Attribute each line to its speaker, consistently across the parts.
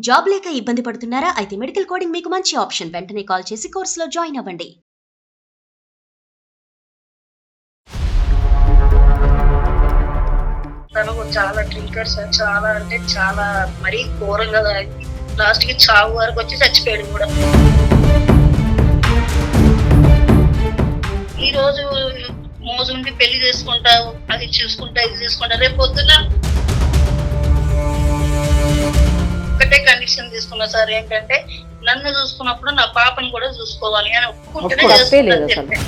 Speaker 1: Job లేక ఇబ్బంది పడుతున్నారా? అయితే మెడికల్ కోడింగ్ మీకు మంచి ఆప్షన్. వెంటనే కాల్ చేసి కోర్సులో జాయిన్ అవ్వండి.
Speaker 2: తను చాలా డ్రింకర్ సార్. చాలా అంటే చాలా మరీ ఘోరంగా తాగి లాస్ట్ కి చావు వరకు వచ్చి చచ్చిపోయాడు కూడా. ఈ రోజు మోజుండి పెళ్లి చేసుకుంటావు, అది చూసుకుంటా, ఇది చూసుకుంటా, రేపు పొద్దున ఒకటే కండిషన్ తీసుకున్నా సార్, ఏంటంటే నన్ను చూసుకున్నప్పుడు నా పాపని కూడా చూసుకోవాలి అని ఒప్పుకుంటేనే చేసుకుంటా.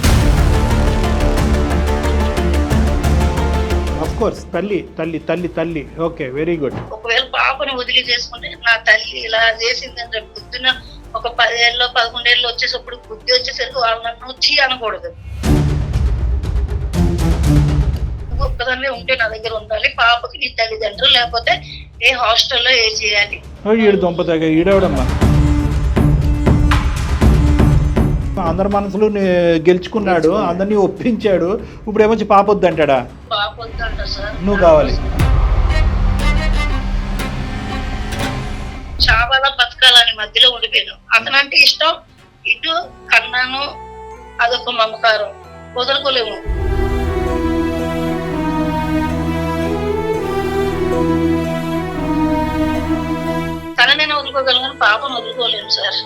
Speaker 3: ఆఫ్ కోర్స్ తల్లి తల్లి తల్లి తల్లి ఓకే, వెరీ గుడ్.
Speaker 2: ఒకవేళ పాపని వదిలి చేసుకుంటే నా తల్లి ఇలా చేసిందని రేపు పొద్దున ఒక 10 ఏళ్ళు 11 ఏళ్ళు వచ్చేసప్పుడు బుద్ధి వచ్చేసరికి వాళ్ళు నన్ను వచ్చి అనకూడదు. ఒక్కదాన్నే ఉంటే నా దగ్గర ఉండాలి, పాపకి నీ తల్లిదండ్రులు, లేకపోతే ఏ హాస్టల్లో ఏ చేయాలి.
Speaker 3: ఈడు దొంపతగా ఈడవడమ్మా, అందరి మనసులు గెలుచుకున్నాడు, అందరినీ ఒప్పించాడు, ఇప్పుడు ఏమొచ్చి పాప వద్దంటాడా?
Speaker 2: పాప వద్దంట సార్,
Speaker 3: నువ్వు కావాలి.
Speaker 2: చావాలా బతకాలని మధ్యలో ఉండిపోయాను. అతనంటే ఇష్టం, ఇటు కన్నాను, అదొక మమకారం, వదులుకోలేము. తననైనా వదులుకోగలను, పాపను వదులుకోలేము సార్.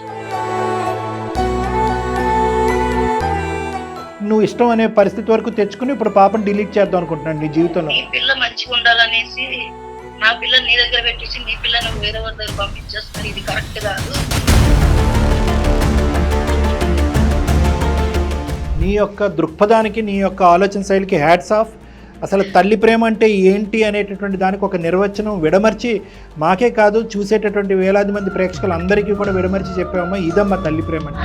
Speaker 3: నువ్వు ఇష్టం అనే పరిస్థితి వరకు తెచ్చుకుని ఇప్పుడు పాపను డిలీట్ చేద్దాం అనుకుంటున్నాను నీ జీవితంలో.
Speaker 2: నీ పిల్ల మంచిగా ఉండాలనేసి నా పిల్లని నీ దగ్గర పెట్టేసి నీ పిల్లని వేరే వారి దగ్గర పంపించేస్తున్నారు, ఇది కరెక్ట్ కాదు.
Speaker 3: నీ యొక్క దృక్పథానికి, నీ యొక్క ఆలోచన శైలికి హ్యాట్స్ ఆఫ్. అసలు తల్లి ప్రేమ అంటే ఏంటి అనేటటువంటి దానికి ఒక నిర్వచనం విడమర్చి, మాకే కాదు చూసేటటువంటి వేలాది మంది ప్రేక్షకులందరికీ కూడా విడమర్చి చెప్పామమ్మా, ఇదమ్మా తల్లి ప్రేమ అంటే.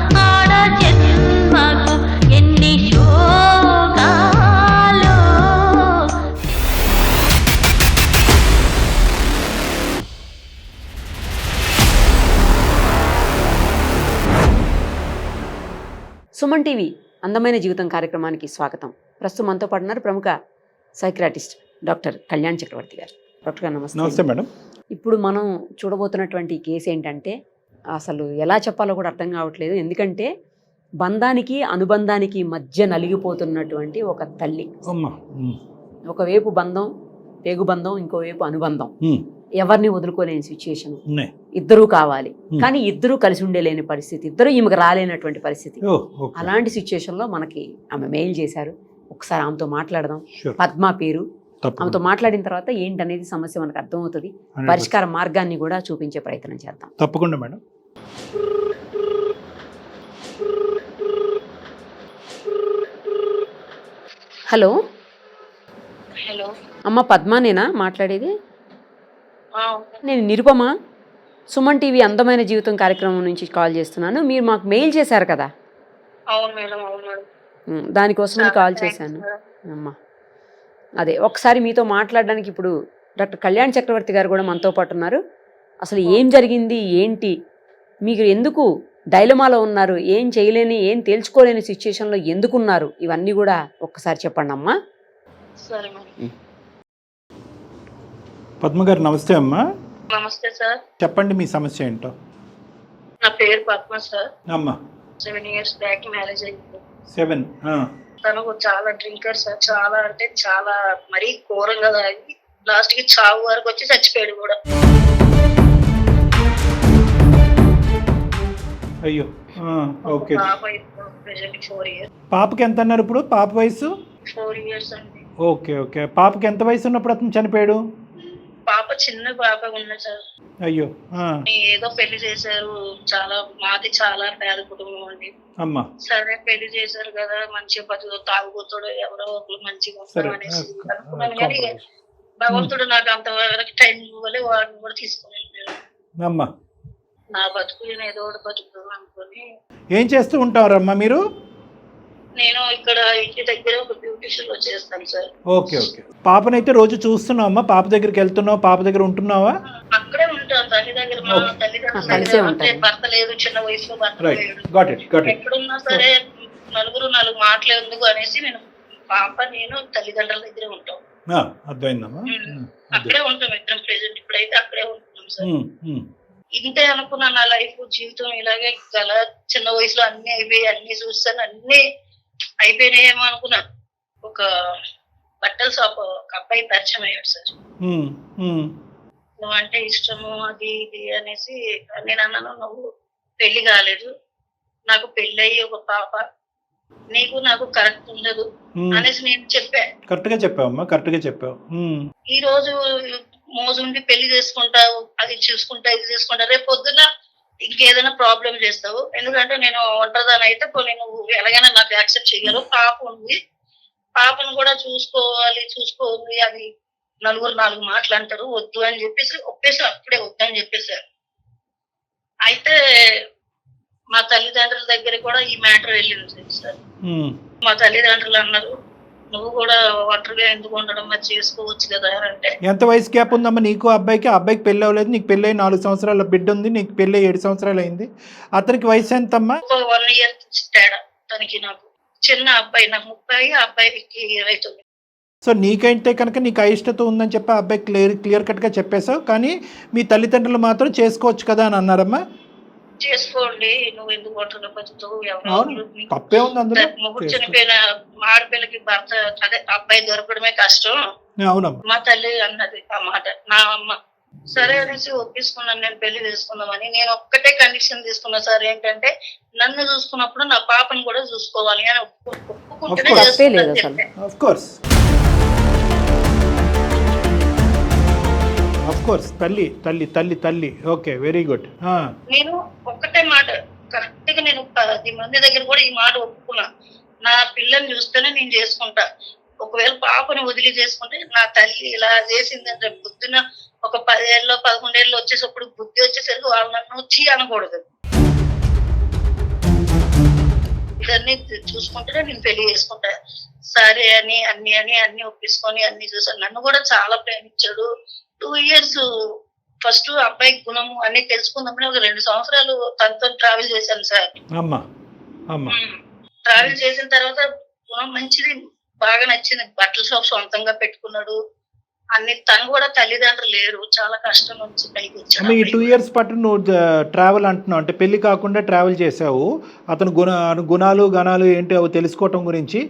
Speaker 4: సుమన్ టీవీ అందమైన జీవితం కార్యక్రమానికి స్వాగతం. ప్రస్తుతం మనతో పాటున్నారు ప్రముఖ సైక్రాటిస్ట్ డాక్టర్ కళ్యాణ్ చక్రవర్తి గారు. డాక్టర్ గారు నమస్తే.
Speaker 3: నమస్తే మేడం.
Speaker 4: ఇప్పుడు మనం చూడబోతున్నటువంటి కేసు ఏంటంటే అసలు ఎలా చెప్పాలో కూడా అర్థం కావట్లేదు. ఎందుకంటే బంధానికి అనుబంధానికి మధ్య నలిగిపోతున్నటువంటి ఒక తల్లి. ఒకవైపు బంధం, పేగు బంధం, ఇంకోవైపు అనుబంధం, ఎవరిని వదులుకోలేని సిచ్యుయేషన్, ఇద్దరూ కావాలి కానీ ఇద్దరూ కలిసి ఉండలేని పరిస్థితి, ఇద్దరు ఈమెకు రాలేనటువంటి పరిస్థితి. అలాంటి సిచ్యుయేషన్లో మనకి ఆమె మెయిల్ చేశారు. ఒకసారి ఆమెతో మాట్లాడదాం. పద్మ పేరు. ఆమెతో మాట్లాడిన తర్వాత ఏంటనేది సమస్య మనకు అర్థమవుతుంది, పరిష్కార మార్గాన్ని కూడా చూపించే ప్రయత్నం చేద్దాం.
Speaker 3: తప్పకుండా మేడం.
Speaker 4: హలో.
Speaker 2: హలో
Speaker 4: అమ్మ పద్మనేనా మాట్లాడేది? నేను నిరుపమ, సుమన్ టీవీ అందమైన జీవితం కార్యక్రమం నుంచి కాల్ చేస్తున్నాను. మీరు మాకు మెయిల్ చేశారు కదా?
Speaker 2: అవును మేడం. అవును మేడం.
Speaker 4: దానికోసం కాల్ చేశాను అమ్మా. అదే ఒకసారి మీతో మాట్లాడడానికి ఇప్పుడు డాక్టర్ కళ్యాణ్ చక్రవర్తి గారు కూడా మనతో పాటు ఉన్నారు. అసలు ఏం జరిగింది, ఏంటి, మీకు ఎందుకు డైలమాలో ఉన్నారు, ఏం చేయలేని, ఏం తేల్చుకోలేని సిచ్యుయేషన్లో ఎందుకున్నారు, ఇవన్నీ కూడా ఒక్కసారి చెప్పండి అమ్మా.
Speaker 2: సరే మేడం.
Speaker 3: పద్మ గారు నమస్తే అమ్మా.
Speaker 2: నమస్తే సార్.
Speaker 3: చెప్పండి మీ సమస్య ఏంటో.
Speaker 2: నా పేరు పద్మ సార్.
Speaker 3: అమ్మా
Speaker 2: 7 years బ్యాక్ మ్యారేజ్ అయింది.
Speaker 3: 7.
Speaker 2: తను చాలా డ్రింకర్ సార్. చాలా అంటే చాలా మరీ ఘోరంగా తాగి లాస్ట్ కి చావు వరకు వచ్చి చచ్చిపోయాడు కూడా.
Speaker 3: అయ్యో ఓకే.
Speaker 2: పాప ఇప్పుడు ప్రెసెంట్ 4 years.
Speaker 3: పాపకి ఎంత అన్నారు ఇప్పుడు? పాప వయసు
Speaker 2: 4 years అండి.
Speaker 3: Okay okay. పాపకి ఎంత వయసు ఉన్నప్పుడు అతను చనిపోయాడు?
Speaker 2: పాప చిన్న పాప ఉంది సార్.
Speaker 3: అయ్యో.
Speaker 2: ఏదో పెళ్లి చేశారు, చాలా మాది చాలా పేద కుటుంబం అండి.
Speaker 3: అమ్మా
Speaker 2: సరే పెళ్లి చేశారు కదా, మంచిగా బతుకు, తాగుబోతుడు ఎవరో ఒకరు మంచిగా వస్తారు అనేసి అనుకున్నాను. కానీ భగవంతుడు నాకు అంతవరకు టైం ఇవ్వలే, వాడిని కూడా తీసుకుని
Speaker 3: అమ్మా.
Speaker 2: నా బతుకు నేను ఏదో ఒకటి బతుకుతాను అనుకుని.
Speaker 3: ఏం చేస్తూ ఉంటారమ్మా మీరు?
Speaker 2: నేను ఇక్కడ ఇంటి దగ్గర ఒక బ్యూటిషియన్ లో చేస్తాను సార్.
Speaker 3: Okay okay. పాపనైతే రోజు చూస్తున్నావు అమ్మా? పాప దగ్గరికి వెళ్తున్నావు, పాప దగ్గర ఉంటున్నావా?
Speaker 2: అక్కడే ఉంటాను, తల్లి దగ్గర. మా తల్లిదండ్రులు అంటే భర్త లేదు, చిన్న వయసులో భర్త లేడు. ఎక్కడున్నా సరే నలుగురు 4 మాటలు ఎందుకు అనేసి నేను పాప నేను తల్లిదండ్రుల దగ్గరే ఉంటాం.
Speaker 3: అర్థమైందమ్మా.
Speaker 2: అక్కడే ఉంటాం ఇద్దరం ప్రెసెంట్. ఇప్పుడైతే అక్కడే ఉంటున్నాం సార్. ఇంతే అనుకున్నా నా లైఫ్ జీవితం ఇలాగే గల చిన్న వయసులో అన్ని అయిపోయి అన్ని చూస్తాను అన్ని అయిపోయినాయేమో అనుకున్నా. ఒక బట్టల షాప్ ఒక అబ్బాయి పరిచయం అయ్యాడు సార్. నువ్వంటే ఇష్టము అది ఇది అనేసి నేను అన్నాను, నువ్వు పెళ్లి కాలేదు, నాకు పెళ్లి అయ్యి ఒక పాప, నీకు నాకు కరెక్ట్ ఉండదు అనేసి నేను చెప్పా.
Speaker 3: కరెక్ట్ గా చెప్పావమ్మా, కరెక్ట్ గా చెప్పావు.
Speaker 2: ఈ రోజు మోజుండి పెళ్లి చేసుకుంటావు, అది చూసుకుంటా ఇది చేసుకుంటా, రేపు పొద్దున్న ఇంకేదైనా ప్రాబ్లం చేస్తావు. ఎందుకంటే నేను ఒంటరిదాన్ని అయితే నువ్వు ఎలాగైనా నాకు యాక్సెప్ట్ చెయ్యరు, పాప ఉంది, పాపను కూడా చూసుకోవాలి, అది నలుగురు నాలుగు మాటలు అంటారు, వద్దు అని చెప్పేసి ఒప్పేసి అప్పుడే వద్దని చెప్పేశారు. అయితే మా తల్లిదండ్రుల దగ్గర కూడా ఈ మ్యాటర్ వెళ్ళింది సార్. మా తల్లిదండ్రులు అన్నారు, నువ్వు కూడా ఒంటరిగా ఎందుకు ఉండడం, మరి చేసుకోవచ్చు కదా అంటే.
Speaker 3: ఎంత వయసు గ్యాప్ ఉందమ్మా నీకు అబ్బాయికి? అబ్బాయికి పెళ్ళి అవ్వలేదు, నీకు పెళ్ళి అయి 4 సంవత్సరాల బిడ్డ ఉంది, నీకు పెళ్ళి 7 సంవత్సరాలు అయింది. అతనికి వయసు ఎంతమ్మా?
Speaker 2: 1 year తేడా తనకి నాకు. చిన్న అబ్బాయి, నాకు 30, ఆ అబ్బాయికి 29.
Speaker 3: సో నీకైతే కనుక నీకు అయిష్టత ఉందని చెప్పి ఆ అబ్బాయి క్లియర్ కట్గా చెప్పేశావు, కానీ మీ తల్లిదండ్రులు మాత్రం చేసుకోవచ్చు కదా అని అన్నారమ్మా.
Speaker 2: చేసుకోండి, నువ్వు ఎందుకు ఒంటరిగా బతుకుతావు,
Speaker 3: తప్పే ఉంది అందులో.
Speaker 2: మొగుడు చనిపోయిన ఆడపిల్లకి భర్త అదే అబ్బాయి దొరకడమే కష్టం.
Speaker 3: అవునమ్మా.
Speaker 2: మా తల్లి అన్నది ఆ మాట, నా అమ్మ. సరే అనేసి ఒప్పించుకున్నాను నేను పెళ్లి చేసుకుందామని. నేను ఒక్కటే కండిషన్ తీసుకున్నా సార్, ఏంటంటే నన్ను చూసుకున్నప్పుడు నా పాపను కూడా చూసుకోవాలి అని ఒప్పుకుంటేనే చేసుకున్నాను.
Speaker 3: ఆఫ్ కోర్స్ తల్లి తల్లి తల్లి తల్లి. Okay, very good.
Speaker 2: నేను ఒక్కటే మాట కరెక్ట్ గా నేను 10 మంది దగ్గర కూడా ఈ మాట ఒప్పుకున్నా, నా పిల్లని చూస్తేనే నేను చేసుకుంటా. ఒకవేళ పాపని వదిలి చేసుకుంటే నా తల్లి ఇలా చేసిందంటే పొద్దున ఒక 10 ఏళ్ళు 11 ఏళ్ళు వచ్చేసప్పుడు బుద్ధి వచ్చేసరికి వాళ్ళు నన్ను వచ్చి అనకూడదు. ఇదన్నీ చూసుకుంటేనే నేను పెళ్లి చేసుకుంటా. సరే అని అన్ని ఒప్పించుకొని అన్ని చూసాను. నన్ను కూడా చాలా ప్రేమించాడు. 2 years ఫస్ట్ అబ్బాయి గుణము అన్ని తెలుసుకుందామని ఒక 2 సంవత్సరాలు తనతో ట్రావెల్ చేశాను సార్. ట్రావెల్ చేసిన తర్వాత గుణం మంచిది, బాగా నచ్చింది. బట్టల షాప్ సొంతంగా పెట్టుకున్నాడు, అన్ని. తను కూడా తల్లిదండ్రులు లేరు, చాలా కష్టం నుంచి పైకి వచ్చాడు.
Speaker 3: ఈ 2 years పాటు నువ్వు ట్రావెల్ అంటున్నావు అంటే పెళ్లి కాకుండా ట్రావెల్ చేసావు, అతను గుణాలు గణాలు ఏంటి అవి తెలుసుకోవటం గురించి.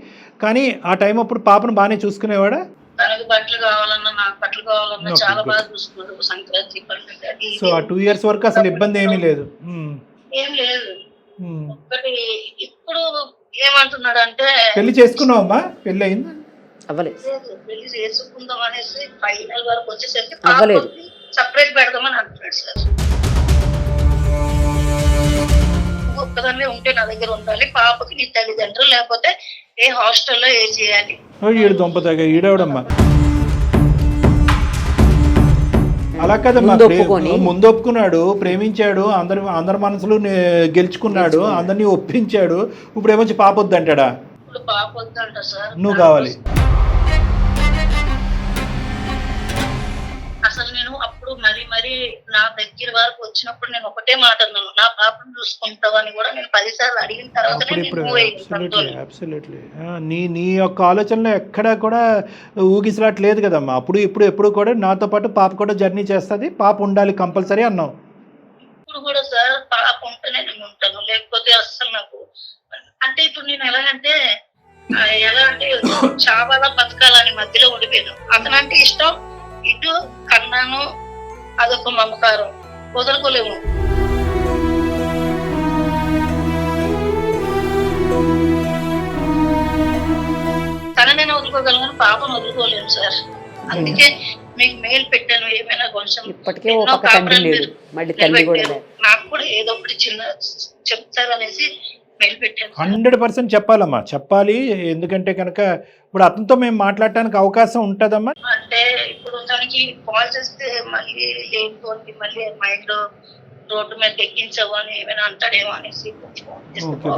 Speaker 3: కానీ ఆ టైం అప్పుడు పాపను బాగానే చూసుకునేవాడా?
Speaker 2: తనకు బట్టలు కావాలన్నా నాకు బట్టలు కావాలన్నా చాలా బాగా చూసుకున్నాడు. సంక్రాంతి పండుగ.
Speaker 3: సో ఆ 2 years వరకు అసలు ఇబ్బంది ఏమీ లేదు?
Speaker 2: ఏం లేదు. ఒక్కటి ఇప్పుడు ఏమంటున్నాడు అంటే,
Speaker 3: పెళ్లి చేసుకున్నావమ్మా? పెళ్లి అయిందా?
Speaker 2: పెళ్లి చేసుకుందాం అనేసి ఫైనల్ వరకు వచ్చేసరికి సపరేట్ పెడదామని అంటున్నాడు సార్. ఒక్కదాన్నే ఉంటే నా దగ్గర ఉండాలి, పాపకి నీ తల్లిదండ్రులు లేకపోతే ఏ హాస్టల్లో ఏ చేయాలి.
Speaker 3: ఈడవడమ్మా అలా కదమ్మా, ముందు ఒప్పుకున్నాడు, ప్రేమించాడు, అందరి మనసులు గెలుచుకున్నాడు, అందరినీ ఒప్పించాడు. ఇప్పుడు ఏమొచ్చి పాప వద్దంటాడా?
Speaker 2: ఇప్పుడు పాప వద్దంట సార్,
Speaker 3: నువ్వు కావాలి.
Speaker 2: అసలు నేను అప్పుడు మరి నా దగ్గర వరకు వచ్చినప్పుడు నేను ఒకటే మాట అన్నాను, నా పాపను చూసుకుంటావని కూడా నేను 10 సార్లు అడిగిన తర్వాత
Speaker 3: నీ యొక్క ఆలోచనలో ఎక్కడా కూడా ఊగిసలాట్లేదు కదమ్మా. ఎప్పుడు కూడా నాతో పాటు పాప కూడా జర్నీ చేస్తుంది, పాప ఉండాలి కంపల్సరీ అన్నావు.
Speaker 2: ఇప్పుడు కూడా సార్ పాప ఉంటేనే నేను ఉంటాను, లేకపోతే అస్సలు నాకు అంటే ఇప్పుడు నేను ఎలా అంటే చావాలా బతకాలని మధ్యలో ఉండిపోయాను. అతనంటే ఇష్టం, ఇటు కన్నాను, అదొక మమకారం, వదులుకోలేము. తననే వదులుకోగలను, పాపను వదులుకోలేము సార్. అందుకే మీకు మెయిల్ పెట్టాను, ఏమైనా కొంచెం నాకు కూడా ఏదో ఒకటి చిన్న చెప్తారనేసి మెయిల్ పెట్టాను.
Speaker 3: 100% చెప్పాలమ్మా, చెప్పాలి. ఎందుకంటే కనుక ఇప్పుడు అతనితో మేము మాట్లాడటానికి అవకాశం ఉంటుందమ్మా.
Speaker 2: అంటే ఇప్పుడు తనకి కాల్ చేస్తే మళ్ళీ లేకపోతే మళ్ళీ మైండ్ రోడ్డు మీద ఎక్కించవు అని ఏమైనా అంటాడేమో అనేసి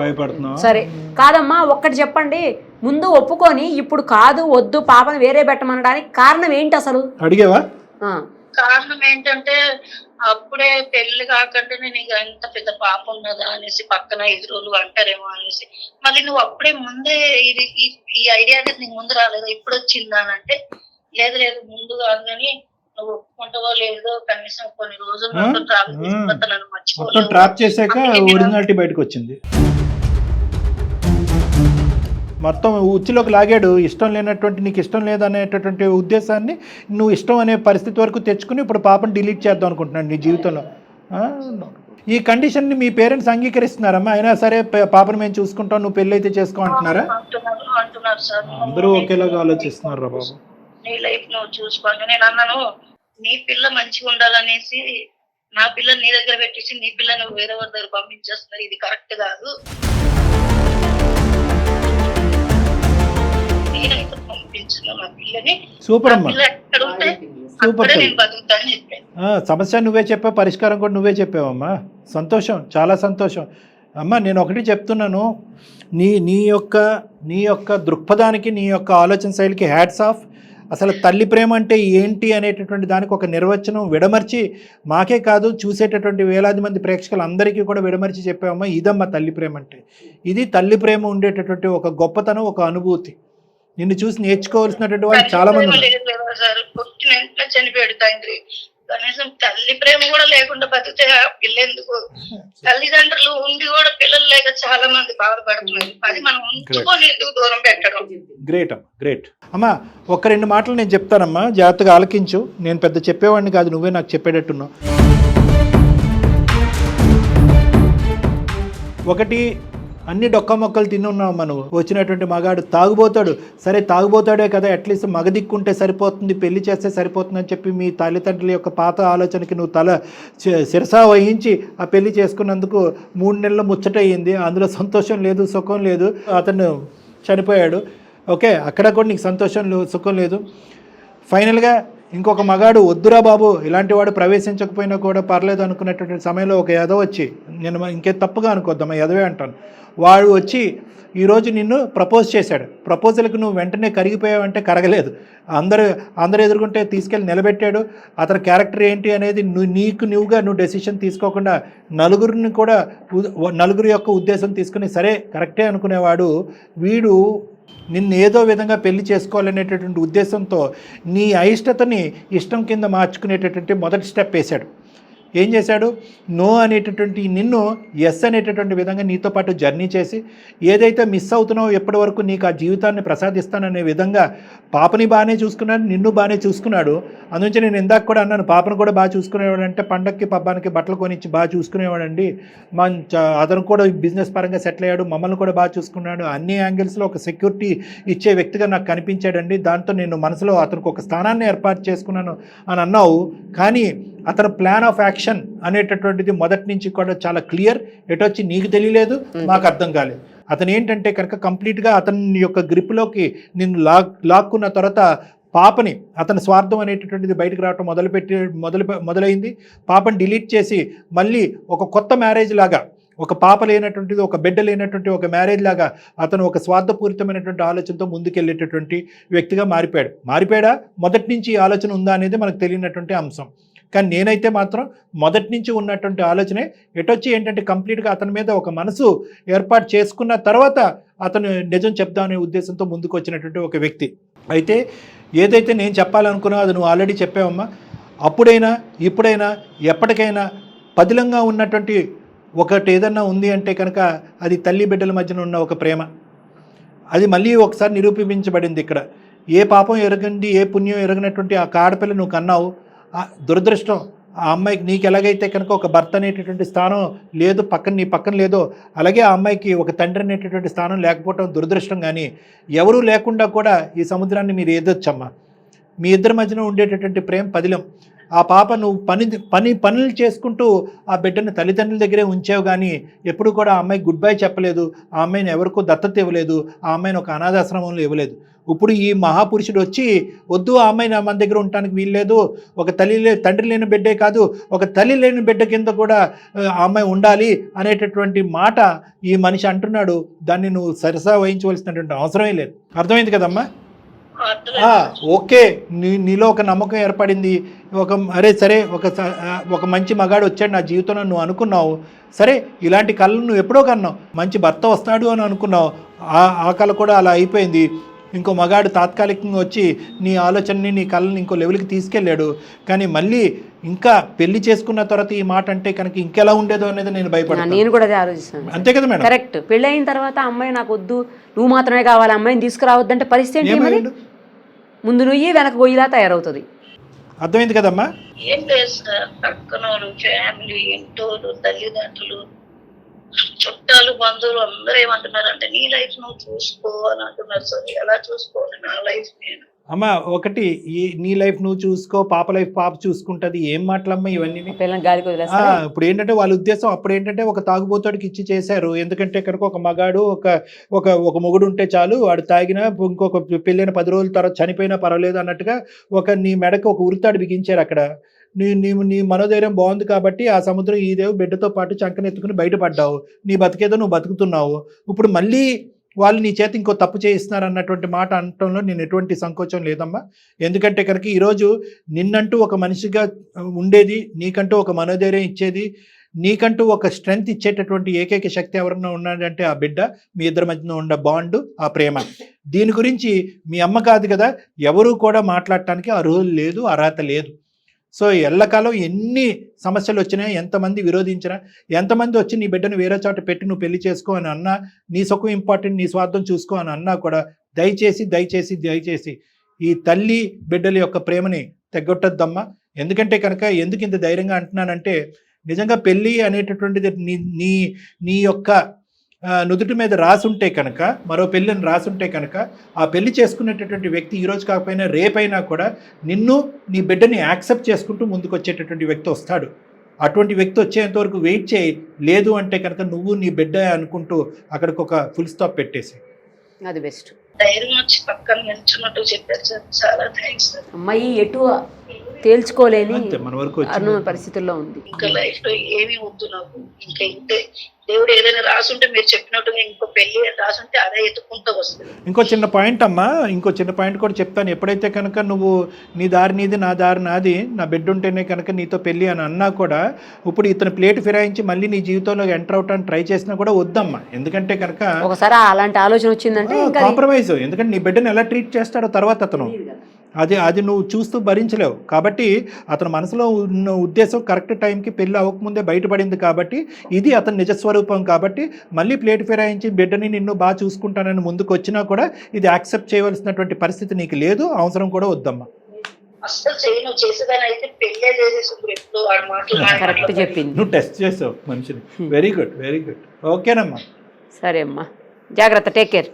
Speaker 3: భయపడుతున్నావు.
Speaker 4: సరే కాదమ్మా, ఒక్కటి చెప్పండి. ముందు ఒప్పుకొని ఇప్పుడు కాదు వద్దు పాపను వేరే పెట్టమనడానికి కారణం ఏంటి అసలు
Speaker 3: అడిగేవా?
Speaker 2: కారణం ఏంటంటే అప్పుడే పెళ్లి కాకుండా నేను ఇక ఎంత పెద్ద పాప ఉన్నదా అనేసి పక్కన ఎదురులు అంటారేమో అనేసి. మళ్ళీ నువ్వు అప్పుడే ముందే ఈ ఐడియా అనేది నీకు ముందు రాలేదు, ఇప్పుడు వచ్చిందా అని అంటే లేదు ముందు కాదు కానీ నువ్వు ఒప్పుకుంటావో లేదో కనీసం కొన్ని రోజులు నాతో ట్రావెల్ చేసిన తర్వాత నన్ను
Speaker 3: మొత్తం
Speaker 2: మర్చిపోలేవు.
Speaker 3: ట్రాప్ చేశాక
Speaker 2: అందుకే నేను-
Speaker 3: ఒరిజినాలిటీ బయటకు వచ్చింది. మొత్తం ఉచ్చులోకి లాగాడు. ఇష్టం లేనటువంటి, నీకు ఇష్టం లేదనేటటువంటి ఉద్దేశాన్ని నువ్వు ఇష్టం అనే పరిస్థితి వరకు తెచ్చుకుని ఇప్పుడు పాపను డిలీట్ చేద్దాం అనుకుంటున్నాను నీ జీవితంలో. ఈ కండిషన్ని మీ పేరెంట్స్ అంగీకరిస్తున్నారమ్మా? అయినా సరే పాపను మేము చూసుకుంటాం, నువ్వు పెళ్ళి అయితే చేసుకో అంటున్నారా?
Speaker 2: అంటున్నారు సార్.
Speaker 3: అందరూ ఒకేలాగా ఆలోచిస్తున్నారు రా బాబు.
Speaker 2: నీ లైఫ్ నువ్వు చూసుకోవాలి. నేను అన్నాను, నీ పిల్ల మంచిగా ఉండాలనేసి నా పిల్లని నీ దగ్గర పెట్టేసి నీ పిల్ల నువ్వు వేరే వారి దగ్గర పంపించేస్తున్నారు, ఇది కరెక్ట్ కాదు. నేనైతే పంపించిన నా పిల్లని.
Speaker 3: సూపర్ అమ్మా,
Speaker 2: పిల్ల ఎక్కడ ఉంటే
Speaker 3: సూపర్.
Speaker 2: అక్కడే నేను బతుకుతా అని చెప్పాను.
Speaker 3: సమస్య నువ్వే చెప్పావు, పరిష్కారం కూడా నువ్వే చెప్పావమ్మా. సంతోషం, చాలా సంతోషం అమ్మా. నేను ఒకటి చెప్తున్నాను, నీ యొక్క దృక్పథానికి, నీ యొక్క ఆలోచన శైలికి హ్యాట్స్ ఆఫ్. అసలు తల్లి ప్రేమ అంటే ఏంటి అనేటటువంటి దానికి ఒక నిర్వచనం విడమర్చి మాకే కాదు చూసేటటువంటి వేలాది మంది ప్రేక్షకులు అందరికీ కూడా విడమర్చి చెప్పామమ్మా. ఇదమ్మా తల్లి ప్రేమ అంటే. ఇది తల్లి ప్రేమ ఉండేటటువంటి ఒక గొప్పతనం, ఒక అనుభూతి. నిన్ను చూసి నేర్చుకోవాల్సినటువంటి వాళ్ళు చాలా మంది ఉన్నారు.
Speaker 2: సార్ పుట్టిన వెంటనే చనిపోయాడు తండ్రి. కనీసం తల్లి ప్రేమ కూడా లేకుండా బతికితే ఆ పిల్ల ఎందుకు? తల్లిదండ్రులు ఉండి కూడా పిల్లలు లేక చాలా మంది బాధపడుతున్నారు. అది మనం ఉంచుకొని ఎందుకు దూరం పెట్టడం?
Speaker 3: గ్రేట్ అమ్మా, గ్రేట్ అమ్మా. ఒక రెండు మాటలు నేను చెప్తానమ్మా, జాగ్రత్తగా ఆలకించు. నేను పెద్ద చెప్పేవాడిని కాదు, నువ్వే నాకు చెప్పేటట్టున్నావు. ఒకటి, అన్ని డొక్క మొక్కలు తిన్నున్నావు మనం. వచ్చినటువంటి మగాడు తాగుబోతాడు, సరే తాగుబోతాడే కదా, అట్లీస్ట్ మగ దిక్కుంటే సరిపోతుంది, పెళ్లి చేస్తే సరిపోతుంది అని చెప్పి మీ తల్లిదండ్రుల యొక్క పాత ఆలోచనకి నువ్వు తల శిరసా వహించి ఆ పెళ్లి చేసుకున్నందుకు 3 నెలలు ముచ్చటయ్యింది. అందులో సంతోషం లేదు, సుఖం లేదు. అతను చనిపోయాడు. ఓకే, అక్కడ కూడా నీకు సంతోషం సుఖం లేదు. ఫైనల్గా ఇంకొక మగాడు వద్దురా బాబు, ఇలాంటి వాడు ప్రవేశించకపోయినా కూడా పర్లేదు అనుకునేటువంటి సమయంలో ఒక ఎదవ వచ్చి, నేను ఇంకే తప్పుగా అనుకోద్దమ్మా, ఎదవే అంటాను, వాడు వచ్చి ఈరోజు నిన్ను ప్రపోజ్ చేశాడు. ప్రపోజల్కి నువ్వు వెంటనే కరిగిపోయావంటే కరగలేదు. అందరూ ఎదుర్కొంటే తీసుకెళ్ళి నిలబెట్టాడు. అతని క్యారెక్టర్ ఏంటి అనేది నువ్వుగా డెసిషన్ తీసుకోకుండా నలుగురి యొక్క ఉద్దేశం తీసుకుని సరే కరెక్టే అనుకునేవాడు వీడు నిన్ను ఏదో విధంగా పెళ్లి చేసుకోవాలనేటటువంటి ఉద్దేశంతో నీ అయిష్టతని ఇష్టం కింద మార్చుకునేటటువంటి మొదటి స్టెప్ వేశాడు. ఏం చేశాడు? నో అనేటటువంటి నిన్ను ఎస్ అనేటటువంటి విధంగా నీతో పాటు జర్నీ చేసి ఏదైతే మిస్ అవుతున్నావో ఎప్పటి వరకు నీకు ఆ జీవితాన్ని ప్రసాదిస్తాననే విధంగా పాపని బాగానే చూసుకున్నాడు, నిన్ను బాగానే చూసుకున్నాడు. అందుంచి నేను ఇందాక కూడా అన్నాను, పాపను కూడా బాగా చూసుకునేవాడు అంటే పండక్కి పబ్బానికి బట్టలు కొనిచ్చి బాగా చూసుకునేవాడండి. అతను కూడా బిజినెస్ పరంగా సెటిల్ అయ్యాడు, మమ్మల్ని కూడా బాగా చూసుకున్నాడు. అన్ని యాంగిల్స్లో ఒక సెక్యూరిటీ ఇచ్చే వ్యక్తిగా నాకు కనిపించాడండి. దాంతో నేను మనసులో అతనికి ఒక స్థానాన్ని ఏర్పాటు చేసుకున్నాను అని అన్నావు. కానీ అతను ప్లాన్ ఆఫ్ యాక్షన్ అనేటటువంటిది మొదటి నుంచి కూడా చాలా క్లియర్. ఎటొచ్చి నీకు తెలియలేదు, మాకు అర్థం కాలేదు. అతను ఏంటంటే కనుక కంప్లీట్గా అతని యొక్క గ్రిప్లోకి నిన్ను లాక్కున్న తర్వాత పాపని, అతని స్వార్థం అనేటటువంటిది బయటకు రావటం మొదలైంది. పాపని డిలీట్ చేసి మళ్ళీ ఒక కొత్త మ్యారేజ్ లాగా, ఒక పాప లేనటువంటిది, ఒక బిడ్డ లేనటువంటి ఒక మ్యారేజ్ లాగా అతను ఒక స్వార్థపూరితమైనటువంటి ఆలోచనతో ముందుకెళ్ళేటటువంటి వ్యక్తిగా మారిపోయాడా? మొదటి నుంచి ఈ ఆలోచన ఉందా అనేది మనకు తెలియనటువంటి అంశం. కానీ నేనైతే మాత్రం మొదటి నుంచి ఉన్నటువంటి ఆలోచనే ఎటొచ్చి ఏంటంటే కంప్లీట్గా అతని మీద ఒక మనసు ఏర్పాటు చేసుకున్న తర్వాత అతను నిజం చెప్దామనే ఉద్దేశంతో ముందుకు వచ్చినటువంటి ఒక వ్యక్తి. అయితే ఏదైతే నేను చెప్పాలనుకున్నావు అది నువ్వు ఆల్రెడీ చెప్పావమ్మా. అప్పుడైనా ఇప్పుడైనా ఎప్పటికైనా పదిలంగా ఉన్నటువంటి ఒకటి ఏదన్నా ఉంది అంటే కనుక అది తల్లి బిడ్డల మధ్యన ఉన్న ఒక ప్రేమ. అది మళ్ళీ ఒకసారి నిరూపించబడింది ఇక్కడ. ఏ పాపం ఎరగండి, ఏ పుణ్యం ఎరగనటువంటి ఆ ఆడపిల్ల నువ్వు కన్నావు. దురదృష్టం ఆ అమ్మాయికి, నీకు ఎలాగైతే కనుక ఒక భర్త అనేటటువంటి స్థానం లేదు, నీ పక్కన లేదో, అలాగే ఆ అమ్మాయికి ఒక తండ్రి అనేటటువంటి స్థానం లేకపోవడం దురదృష్టం. కానీ ఎవరూ లేకుండా కూడా ఈ సముద్రాన్ని మీరు ఏదొచ్చమ్మా. మీ ఇద్దరి మధ్యన ఉండేటటువంటి ప్రేమ పదిలం. ఆ పాప నువ్వు పనులు చేసుకుంటూ ఆ బిడ్డను తల్లిదండ్రుల దగ్గరే ఉంచావు, కానీ ఎప్పుడు కూడా ఆ అమ్మాయికి గుడ్ బై చెప్పలేదు, ఆ అమ్మాయిని ఎవరికో దత్తత ఇవ్వలేదు, ఆ అమ్మాయిని ఒక అనాథాశ్రమంలో ఇవ్వలేదు. ఇప్పుడు ఈ మహాపురుషుడు వచ్చి వద్దు, ఆ అమ్మాయి మన దగ్గర ఉండటానికి వీల్లేదు, ఒక తండ్రి లేని బిడ్డే కాదు, ఒక తల్లి లేని బిడ్డ కింద కూడా ఆ అమ్మాయి ఉండాలి అనేటటువంటి మాట ఈ మనిషి అంటున్నాడు. దాన్ని నువ్వు సరసా వహించవలసినటువంటి అవసరమే లేదు. అర్థమైంది కదమ్మా? ఓకే, నీలో ఒక నమ్మకం ఏర్పడింది. అరే సరే, ఒక మంచి మగాడు వచ్చాడు నా జీవితంలో నువ్వు అనుకున్నావు. సరే, ఇలాంటి కళలు నువ్వు ఎప్పుడో కన్నావు. మంచి భర్త వస్తాడు అని అనుకున్నావు, ఆ కళ కూడా అలా అయిపోయింది. ఇంకో మగాడు తాత్కాలికంగా వచ్చి నీ ఆలోచనని నీ కళ్ళని ఇంకో లెవెల్కి తీసుకెళ్ళాడు. కానీ మళ్ళీ ఇంకా పెళ్లి చేసుకున్న తర్వాత ఈ మాట అంటే కనుక ఇంకెలా ఉండేదో అనేది నేను భయపడతాను.
Speaker 4: నేను కూడా అదే ఆలోచిస్తాను.
Speaker 3: అంతే కదా మేడం?
Speaker 4: కరెక్ట్. పెళ్ళి అయిన తర్వాత అమ్మాయి నాకు వద్దు, నువ్వు మాత్రమే కావాలి, అమ్మాయిని తీసుకురావద్దంటే పరిస్థితి ఏంటి? మరి ముందు నువ్వు వెనక గొయ్యిలా తయారవుతుంది.
Speaker 3: అర్థమైంది కదమ్మా?
Speaker 2: ఏం లేదు సార్, పక్కన ఫ్యామిలీ, ఇంటోళ్ళు, తల్లిదండ్రులు, చుట్టాలు, బంధువులు అందరూ ఏమంటున్నారంటే నీ లైఫ్ నువ్వు చూసుకో అని అంటున్నారు సార్. ఎలా చూసుకోవాలి నా లైఫ్ నేను?
Speaker 3: అమ్మా ఒకటి, నీ లైఫ్ నువ్వు చూసుకో, పాప లైఫ్ పాప చూసుకుంటది, ఏం మాటలమ్మా ఇవన్నీ?
Speaker 4: గాలికి వదిలేస్తా.
Speaker 3: ఇప్పుడు ఏంటంటే వాళ్ళ ఉద్దేశం అప్పుడు ఏంటంటే ఒక తాగుబోతాడికి ఇచ్చి చేశారు. ఎందుకంటే కనుక ఒక మగాడు ఒక మొగుడు ఉంటే చాలు, వాడు తాగినా ఇంకొక పెళ్ళైన 10 రోజుల తర్వాత చనిపోయినా పర్వాలేదు అన్నట్టుగా నీ మెడకు ఒక ఉరితాడు బిగించారు అక్కడ. నీ మనోధైర్యం బాగుంది కాబట్టి ఆ సముద్రం ఈదేవు బిడ్డతో పాటు చంకనెత్తుకుని బయటపడ్డావు. నీ బతికేదో నువ్వు బతుకుతున్నావు. ఇప్పుడు మళ్ళీ వాళ్ళు నీ చేతి ఇంకో తప్పు చేయిస్తున్నారు అన్నటువంటి మాట అనటంలో నేను ఎటువంటి సంకోచం లేదమ్మా. ఎందుకంటే కనుక ఈరోజు నిన్నంటూ ఒక మనిషిగా ఉండేది, నీకంటూ ఒక మనోధైర్యం ఇచ్చేది, నీకంటూ ఒక స్ట్రెంగ్త్ ఇచ్చేటటువంటి ఏకైక శక్తి ఎవరన్నా ఉన్నాడంటే ఆ బిడ్డ, మీ ఇద్దరి మధ్యన ఉన్న బాండు, ఆ ప్రేమ. దీని గురించి మీ అమ్మ కాదు కదా, ఎవరు కూడా మాట్లాడటానికి అర్హులు లేదు, అర్హత లేదు. సో ఎల్లకాలం ఎన్ని సమస్యలు వచ్చినా, ఎంతమంది విరోధించినా, ఎంతమంది వచ్చి నీ బిడ్డను వేరే చోట పెట్టి నువ్వు పెళ్లి చేసుకో అని అన్నా, నీ సుఖం ఇంపార్టెంట్, నీ స్వార్థం చూసుకో అని అన్నా కూడా దయచేసి ఈ తల్లి బిడ్డల యొక్క ప్రేమని తెగొట్టద్దమ్మా. ఎందుకంటే కనుక ఎందుకు ఇంత ధైర్యంగా అంటున్నానంటే, నిజంగా పెళ్ళి అనేటటువంటిది నీ యొక్క నుదుటి మీద రాసుంటే కనుక, మరో పెళ్ళిని రాసుంటే కనుక, ఆ పెళ్లి చేసుకునేటటువంటి వ్యక్తి ఈరోజు కాకపోయినా రేపైనా కూడా నిన్ను, నీ బిడ్డని యాక్సెప్ట్ చేసుకుంటూ ముందుకు వచ్చేటటువంటి వ్యక్తి వస్తాడు. అటువంటి వ్యక్తి వచ్చేంత వరకు వెయిట్ చేయి. లేదు అంటే కనుక నువ్వు నీ బిడ్డ అనుకుంటూ అక్కడికి ఒక ఫుల్ స్టాప్ పెట్టేసి.
Speaker 4: అది బెస్ట్.
Speaker 2: ధైర్యం వచ్చి పక్కన నిల్చున్నట్టు చెప్పారు సార్, చాలా థ్యాంక్స్ సార్.
Speaker 4: అమ్మాయి ఎటు తేల్చుకోలేని
Speaker 3: మన వరకు
Speaker 4: పరిస్థితుల్లో ఉంది.
Speaker 2: ఇంకా లైఫ్ లో ఏమీ వద్దు నాకు, ఇంకా ఇంతే. దేవుడు ఏదైనా రాసుంటే మీరు చెప్పినట్టుగా ఇంకో పెళ్లి రాసుంటే అదే ఎత్తుకుంటూ వస్తుంది.
Speaker 3: ఇంకో చిన్న పాయింట్ అమ్మా, ఇంకో చిన్న పాయింట్ కూడా చెప్తాను. ఎప్పుడైతే కనుక నువ్వు నీ దారి నీది, నా దారి నాది, నా బిడ్డ ఉంటేనే కనుక నీతో పెళ్ళి అని అన్నా కూడా, ఇప్పుడు ఇతను ప్లేట్ ఫిరాయించి మళ్ళీ నీ జీవితంలో ఎంటర్ అవటానికి ట్రై చేసినా కూడా వద్దమ్మా. ఎందుకంటే కనుక
Speaker 4: ఒకసారి అలాంటి ఆలోచన వచ్చిందంటే
Speaker 3: కాంప్రమైజ్. ఎందుకంటే నీ బిడ్డను ఎలా ట్రీట్ చేస్తాడో తర్వాత అతను అది నువ్వు చూస్తూ భరించలేవు. కాబట్టి అతని మనసులో ఉన్న ఉద్దేశం కరెక్ట్ టైంకి పెళ్ళి అవ్వకముందే బయటపడింది కాబట్టి, ఇది అతని నిజస్వరూపం కాబట్టి, మళ్ళీ ప్లేట్ ఫిరాయించి బిడ్డని నిన్ను బాగా చూసుకుంటానని ముందుకు వచ్చినా కూడా ఇది యాక్సెప్ట్ చేయవలసినటువంటి పరిస్థితి నీకు లేదు, అవసరం కూడా వద్దమ్మా.
Speaker 2: అసలు చేయను, చేసేదాన్ని అయితే పెళ్ళే చేసేసి ఎప్పుడు వాడు మాటలు
Speaker 4: చెప్పింది.
Speaker 3: నువ్వు టెస్ట్ చేసావు మనిషిని. Very good. ఓకేనమ్మా,
Speaker 4: సరే అమ్మా, జాగ్రత్త, టేక్ కేర్.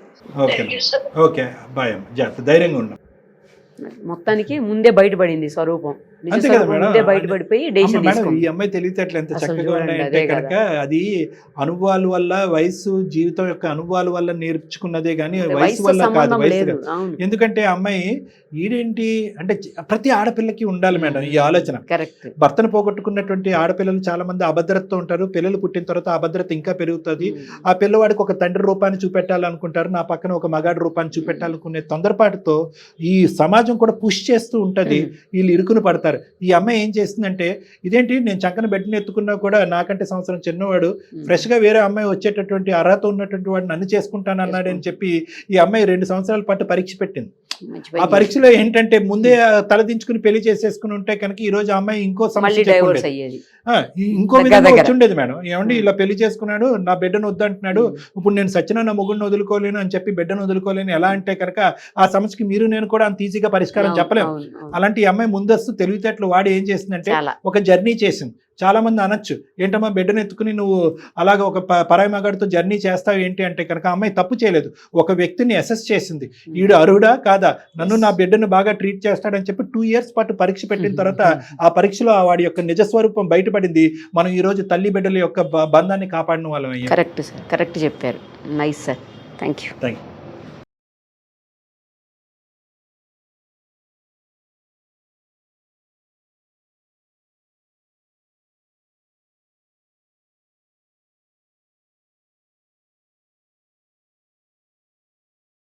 Speaker 3: ఓకే బాయ్ అమ్మా, జాగ్రత్త, ధైర్యంగా ఉన్నాం.
Speaker 4: మొత్తానికి ముందే బయటపడింది స్వరూపం, ముందే బయటపడిపోయి డెసిషన్ తీసుకుంది.
Speaker 3: ఈ అమ్మాయి తెలివితేటలు ఎంత చక్కగా ఉన్నాయంటే కనుక, అది అనుభవాల వల్ల, వయసు, జీవితం యొక్క అనుభవాల వల్ల నేర్చుకున్నదే కానీ వయసు వల్ల కాదు. వయసు ఎందుకంటే అమ్మాయి ఈడేంటి అంటే ప్రతి ఆడపిల్లకి ఉండాలి మేడం ఈ ఆలోచన.
Speaker 4: కరెక్ట్.
Speaker 3: భర్తను పోగొట్టుకున్నటువంటి ఆడపిల్లలు చాలా మంది అభద్రతతో ఉంటారు. పిల్లలు పుట్టిన తర్వాత అభద్రత ఇంకా పెరుగుతుంది. ఆ పిల్లవాడికి ఒక తండ్రి రూపాన్ని చూపెట్టాలనుకుంటారు, నా పక్కన ఒక మగాడి రూపాన్ని చూపెట్టాలనుకునే తొందరపాటుతో ఈ సమాజం కూడా పుష్ చేస్తూ ఉంటది. వీళ్ళు ఇరుకును పడతారు. ఈ అమ్మాయి ఏం చేస్తుందంటే, ఇదేంటి నేను చక్కన బిడ్డను ఎత్తుకున్నా కూడా నాకంటే సంవత్సరం చిన్నవాడు, ఫ్రెష్ గా వేరే అమ్మాయి వచ్చేటటువంటి అర్హత ఉన్నటువంటి వాడు నన్ను చేసుకుంటాను అన్నాడని చెప్పి ఈ అమ్మాయి 2 సంవత్సరాల పాటు పరీక్ష పెట్టింది. ఆ పరీక్షలో ఏంటంటే ముందే తలదించుకుని పెళ్లి చేసేసుకుని ఉంటే కనుక ఈ రోజు అమ్మాయి ఇంకో సమస్య ఇంకో విధంగా వచ్చి ఉండేది మేడం. ఏమండి ఇలా పెళ్లి చేసుకున్నాడు, నా బిడ్డను వద్దంటున్నాడు, ఇప్పుడు నేను సచిన నా మొగుడిని వదులుకోలేను అని చెప్పి బిడ్డను వదులుకోలేను ఎలా అంటే కనుక ఆ సమస్యకి మీరు నేను కూడా అంత ఈజీగా పరిష్కారం చెప్పలేము. అలాంటి అమ్మాయి ముందస్తు తెలివితేటలు వాడి ఏం చేసిందంటే ఒక జర్నీ చేసింది. చాలా మంది అనొచ్చు, ఏంటమ్మా బిడ్డను ఎత్తుకుని నువ్వు అలాగ ఒక పరాయి మగాడితో జర్నీ చేస్తావు ఏంటి అంటే కనుక, అమ్మాయి తప్పు చేయలేదు. ఒక వ్యక్తిని అసెస్ చేసింది, ఈడు అర్హుడా కాదా, నన్ను నా బిడ్డను బాగా ట్రీట్ చేస్తాడని చెప్పి 2 years పాటు పరీక్ష పెట్టిన తర్వాత ఆ పరీక్షలో వాడి యొక్క నిజస్వరూపం బయటపడింది. మనం ఈ రోజు తల్లి బిడ్డల యొక్క బంధాన్ని కాపాడిన వాళ్ళం.
Speaker 4: కరెక్ట్ సార్, కరెక్ట్ చెప్పారు. Nice sir, thank you.